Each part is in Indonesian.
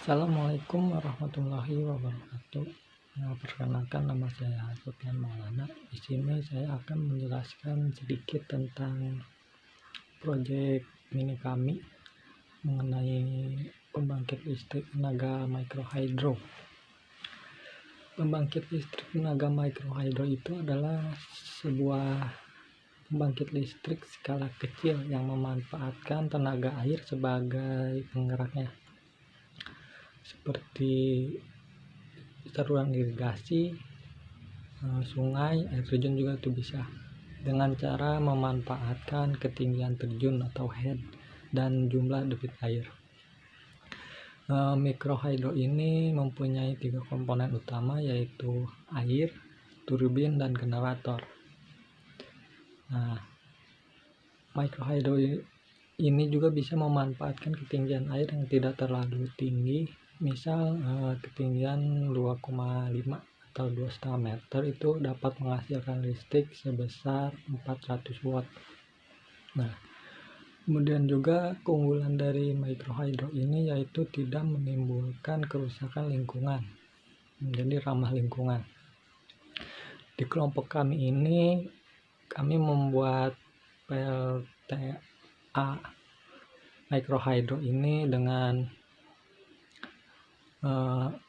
Assalamualaikum warahmatullahi wabarakatuh. Perkenalkan, nama saya Sofyan Maulana. Di sini saya akan menjelaskan sedikit tentang proyek mini kami mengenai pembangkit listrik tenaga mikrohidro. Pembangkit listrik tenaga mikrohidro itu adalah sebuah pembangkit listrik skala kecil yang memanfaatkan tenaga air sebagai penggeraknya, seperti saluran irigasi, sungai, air terjun juga itu bisa, dengan cara memanfaatkan ketinggian terjun atau head dan jumlah debit air. Mikrohidro ini mempunyai 3 komponen utama, yaitu air, turbin, dan generator. Mikrohidro ini juga bisa memanfaatkan ketinggian air yang tidak terlalu tinggi, misal ketinggian 2,5 atau 2,5 meter itu dapat menghasilkan listrik sebesar 400 watt. Kemudian juga keunggulan dari mikrohidro ini yaitu tidak menimbulkan kerusakan lingkungan, menjadi ramah lingkungan. Di kelompok kami ini, kami membuat PLTA mikrohidro ini dengan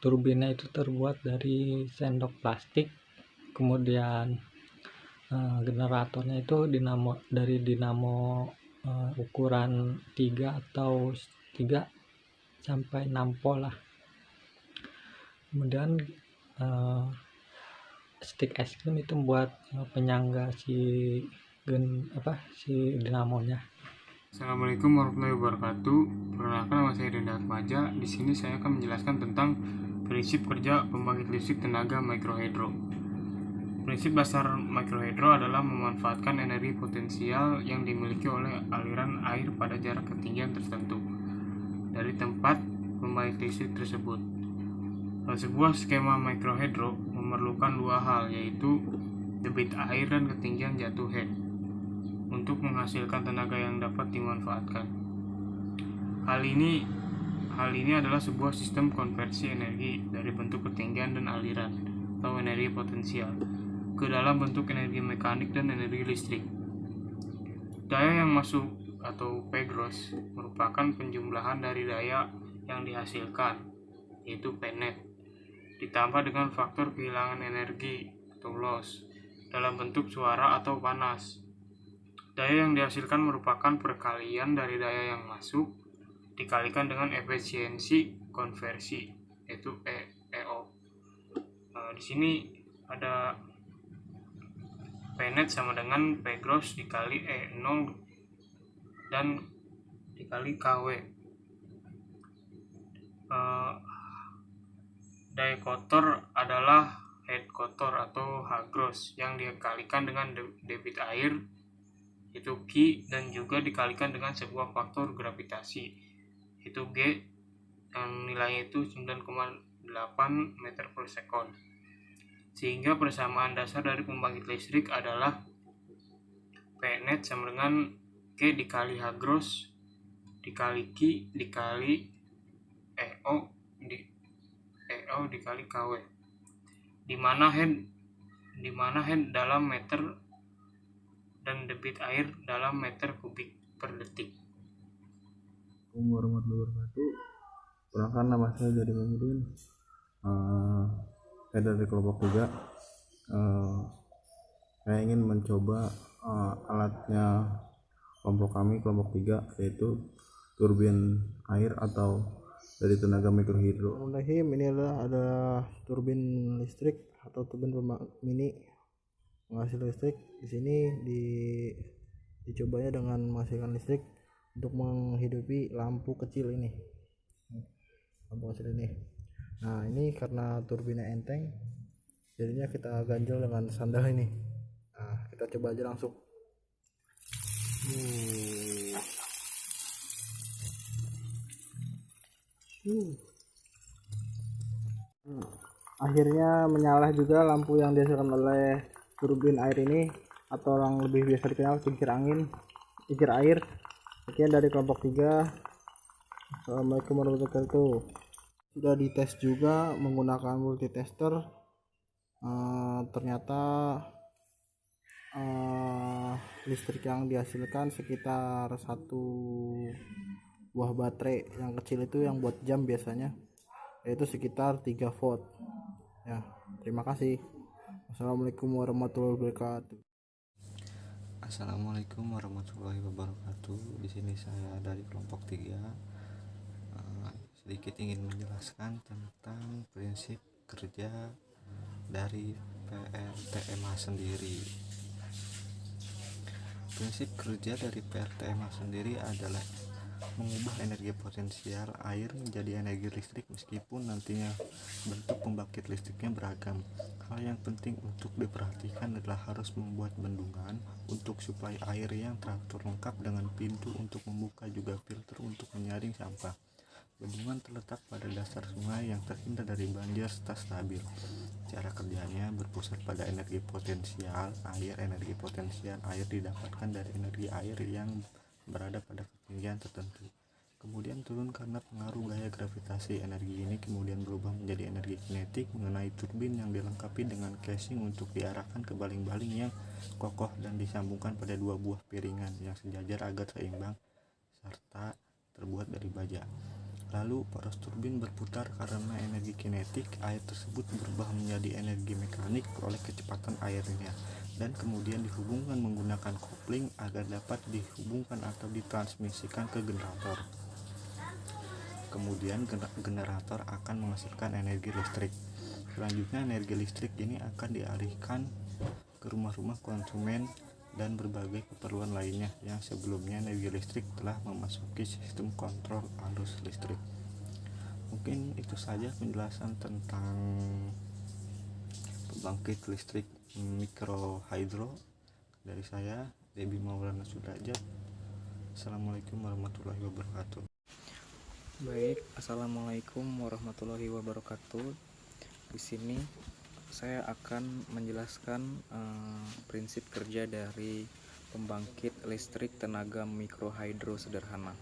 turbinnya itu terbuat dari sendok plastik, kemudian generatornya itu dari dinamo ukuran 3 atau 3 sampai 6 volt lah. Kemudian stik es krim itu buat penyangga si dinamonya. Assalamualaikum warahmatullahi wabarakatuh. Perkenalkan, nama saya Denda Atmaja. Di sini saya akan menjelaskan tentang prinsip kerja pembangkit listrik tenaga mikrohidro. Prinsip dasar mikrohidro adalah memanfaatkan energi potensial yang dimiliki oleh aliran air pada jarak ketinggian tertentu dari tempat pembangkit listrik tersebut. Sebuah skema mikrohidro memerlukan 2 hal, yaitu debit air dan ketinggian jatuh head, untuk menghasilkan tenaga yang dapat dimanfaatkan. Hal ini adalah sebuah sistem konversi energi dari bentuk ketinggian dan aliran atau energi potensial ke dalam bentuk energi mekanik dan energi listrik. Daya yang masuk atau P gross merupakan penjumlahan dari daya yang dihasilkan, yaitu P net, ditambah dengan faktor kehilangan energi atau loss dalam bentuk suara atau panas. Daya yang dihasilkan merupakan perkalian dari daya yang masuk dikalikan dengan efisiensi konversi, yaitu EO. Di sini ada P net sama dengan P gross dikali E0 dan dikali KW. Daya kotor adalah head kotor atau H gross yang dikalikan dengan debit air, itu Q, dan juga dikalikan dengan sebuah faktor gravitasi, itu G, yang nilainya itu 9,8 meter per sekon. Sehingga persamaan dasar dari pembangkit listrik adalah P net sama dengan Q dikali H gross dikali Q dikali EO dikali KW, di mana head dalam meter dan debit air dalam meter kubik per detik. Assalamualaikum warahmatullahi wabarakatuh. Perkenalkan, nama saya Jadi Mangudin. Saya dari kelompok 3. Saya ingin mencoba alatnya kelompok kami, kelompok 3, yaitu turbin air atau dari tenaga mikrohidro. Ini ada turbin listrik atau turbin mini menghasil listrik. Di sini dicobanya dengan menghasilkan listrik untuk menghidupi lampu kecil ini. Nah, ini karena turbinnya enteng, jadinya kita ganjel dengan sandal ini. Nah, kita coba aja langsung. Akhirnya menyala juga lampu yang dihasilkan oleh turbin air ini, atau yang lebih biasa dikenal kincir air. Sekian dari kelompok 3. Assalamualaikum warahmatullahi wabarakatuh. sudah dites juga menggunakan multitester. Ternyata listrik yang dihasilkan sekitar 1 buah baterai yang kecil itu yang buat jam biasanya, yaitu sekitar 3 volt ya. Terima kasih. Assalamualaikum warahmatullahi wabarakatuh. Assalamualaikum warahmatullahi wabarakatuh. Di sini saya dari kelompok 3 sedikit ingin menjelaskan tentang prinsip kerja dari PLTMA sendiri. Prinsip kerja dari PLTMA sendiri adalah mengubah energi potensial air menjadi energi listrik meskipun nantinya bentuk pembangkit listriknya beragam. Hal yang penting untuk diperhatikan adalah harus membuat bendungan untuk suplai air yang teratur lengkap dengan pintu untuk membuka juga filter untuk menyaring sampah. Bendungan terletak pada dasar sungai yang terhindar dari banjir serta stabil. Cara kerjanya berpusat pada energi potensial air. Energi potensial air didapatkan dari energi air yang berada pada ketinggian tertentu, kemudian turun karena pengaruh gaya gravitasi. Energi ini kemudian berubah menjadi energi kinetik mengenai turbin yang dilengkapi dengan casing untuk diarahkan ke baling-baling yang kokoh dan disambungkan pada 2 buah piringan yang sejajar agar seimbang serta terbuat dari baja. Lalu poros turbin berputar karena energi kinetik air tersebut berubah menjadi energi mekanik oleh kecepatan airnya, dan kemudian dihubungkan menggunakan kopling agar dapat dihubungkan atau ditransmisikan ke generator. Kemudian generator akan menghasilkan energi listrik. Selanjutnya energi listrik ini akan dialihkan ke rumah-rumah konsumen dan berbagai keperluan lainnya yang sebelumnya energi listrik telah memasuki sistem kontrol arus listrik. Mungkin itu saja penjelasan tentang pembangkit listrik mikro hidro dari saya, Debi Maulana Sudrajat. Assalamualaikum warahmatullahi wabarakatuh. Baik, assalamualaikum warahmatullahi wabarakatuh. Di sini saya akan menjelaskan prinsip kerja dari pembangkit listrik tenaga mikrohidro sederhana.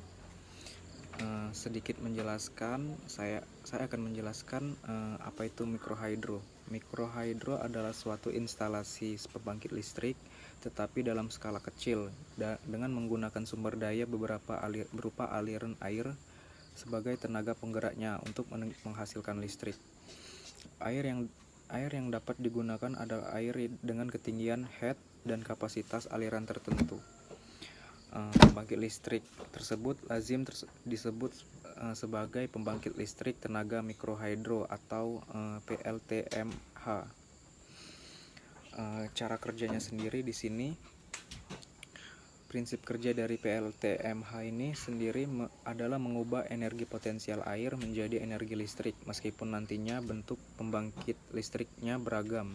Sedikit menjelaskan, saya akan menjelaskan apa itu mikrohidro. Mikrohidro adalah suatu instalasi pembangkit listrik tetapi dalam skala kecil dengan menggunakan sumber daya berupa aliran air sebagai tenaga penggeraknya untuk menghasilkan listrik. Air yang dapat digunakan adalah air dengan ketinggian head dan kapasitas aliran tertentu. Pembangkit listrik tersebut lazim disebut sebagai pembangkit listrik tenaga mikrohidro atau PLTMH. Cara kerjanya sendiri di sini, prinsip kerja dari PLTMH ini sendiri adalah mengubah energi potensial air menjadi energi listrik meskipun nantinya bentuk pembangkit listriknya beragam.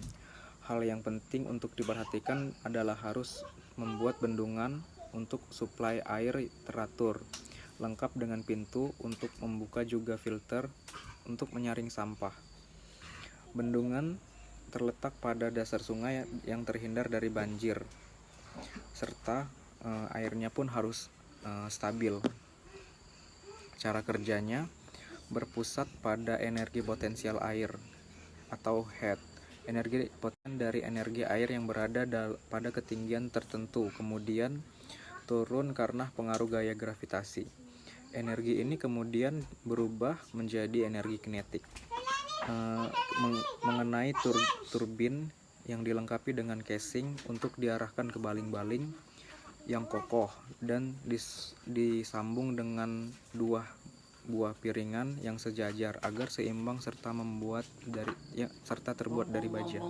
Hal yang penting untuk diperhatikan adalah harus membuat bendungan untuk suplai air teratur, lengkap dengan pintu untuk membuka juga filter untuk menyaring sampah. Bendungan terletak pada dasar sungai yang terhindar dari banjir, serta airnya pun harus stabil. Cara kerjanya berpusat pada energi potensial air atau head. Energi potensial dari energi air yang berada pada ketinggian tertentu, kemudian turun karena pengaruh gaya gravitasi. Energi ini kemudian berubah menjadi energi kinetik mengenai turbin yang dilengkapi dengan casing untuk diarahkan ke baling-baling yang kokoh dan disambung dengan 2 buah piringan yang sejajar agar seimbang serta terbuat dari baja.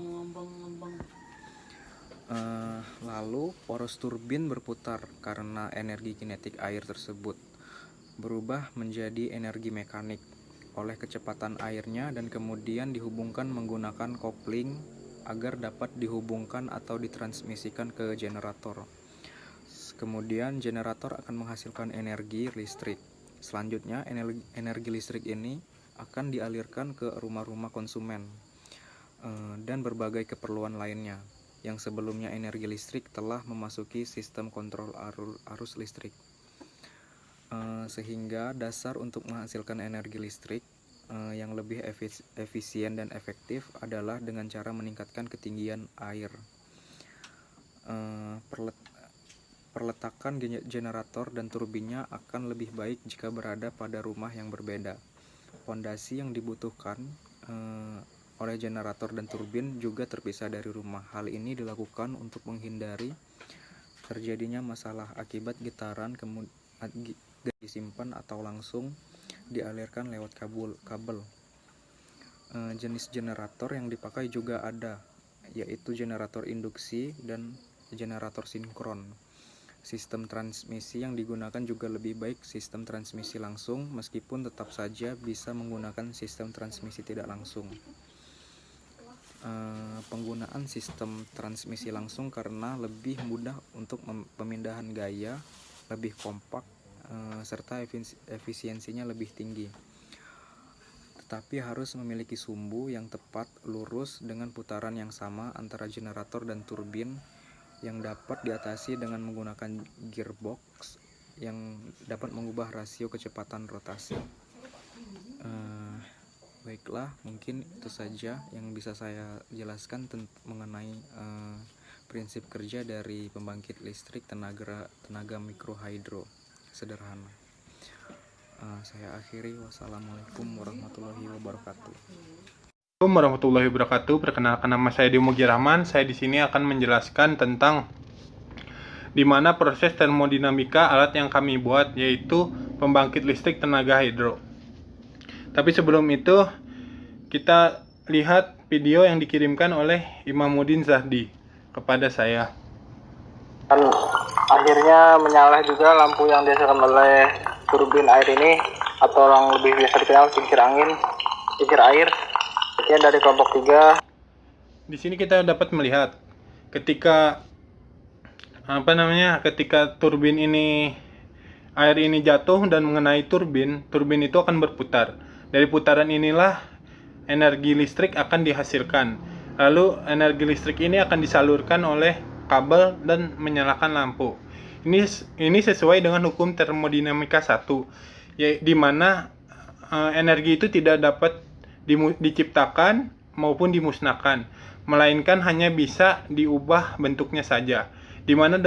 Lalu poros turbin berputar karena energi kinetik air tersebut berubah menjadi energi mekanik oleh kecepatan airnya dan kemudian dihubungkan menggunakan kopling agar dapat dihubungkan atau ditransmisikan ke generator. Kemudian generator akan menghasilkan energi listrik. Selanjutnya energi listrik ini akan dialirkan ke rumah-rumah konsumen dan berbagai keperluan lainnya yang sebelumnya energi listrik telah memasuki sistem kontrol arus listrik. Sehingga dasar untuk menghasilkan energi listrik yang lebih efisien dan efektif adalah dengan cara meningkatkan ketinggian air. Perletakan generator dan turbinnya akan lebih baik jika berada pada rumah yang berbeda. Fondasi yang dibutuhkan oleh generator dan turbin juga terpisah dari rumah. Hal ini dilakukan untuk menghindari terjadinya masalah akibat getaran disimpan atau langsung dialirkan lewat kabel. Jenis generator yang dipakai juga ada, yaitu generator induksi dan generator sinkron. Sistem transmisi yang digunakan juga lebih baik sistem transmisi langsung, meskipun tetap saja bisa menggunakan sistem transmisi tidak langsung. Penggunaan sistem transmisi langsung karena lebih mudah untuk pemindahan gaya, lebih kompak, serta efisiensinya lebih tinggi. Tetapi harus memiliki sumbu yang tepat, lurus, dengan putaran yang sama antara generator dan turbin, yang dapat diatasi dengan menggunakan gearbox yang dapat mengubah rasio kecepatan rotasi. Baiklah, mungkin itu saja yang bisa saya jelaskan mengenai prinsip kerja dari pembangkit listrik tenaga mikrohidro sederhana. Saya akhiri. Wassalamualaikum warahmatullahi wabarakatuh. Assalamualaikum warahmatullahi wabarakatuh. Perkenalkan, nama saya Dimogi Rahman. Saya di sini akan menjelaskan tentang di mana proses termodinamika alat yang kami buat, yaitu pembangkit listrik tenaga hidro. Tapi sebelum itu, kita lihat video yang dikirimkan oleh Imamuddin Zahdi kepada saya. Dan akhirnya menyala juga lampu yang dihasilkan oleh turbin air ini, atau yang lebih biasa dikenal kincir air. Sekian dari kelompok 3. Di sini kita dapat melihat ketika turbin ini, air ini jatuh dan mengenai turbin itu akan berputar. Dari putaran inilah energi listrik akan dihasilkan. Lalu energi listrik ini akan disalurkan oleh kabel dan menyalakan lampu. Ini sesuai dengan hukum termodinamika 1, di mana energi itu tidak dapat diciptakan maupun dimusnahkan, melainkan hanya bisa diubah bentuknya saja. Di mana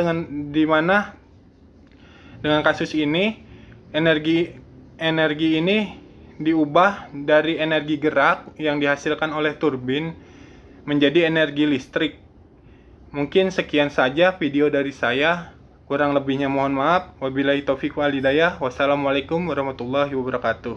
dengan kasus ini energi ini diubah dari energi gerak yang dihasilkan oleh turbin menjadi energi listrik. Mungkin sekian saja video dari saya. Kurang lebihnya mohon maaf. Wabillahi taufiq wal hidayah. Wassalamualaikum warahmatullahi wabarakatuh.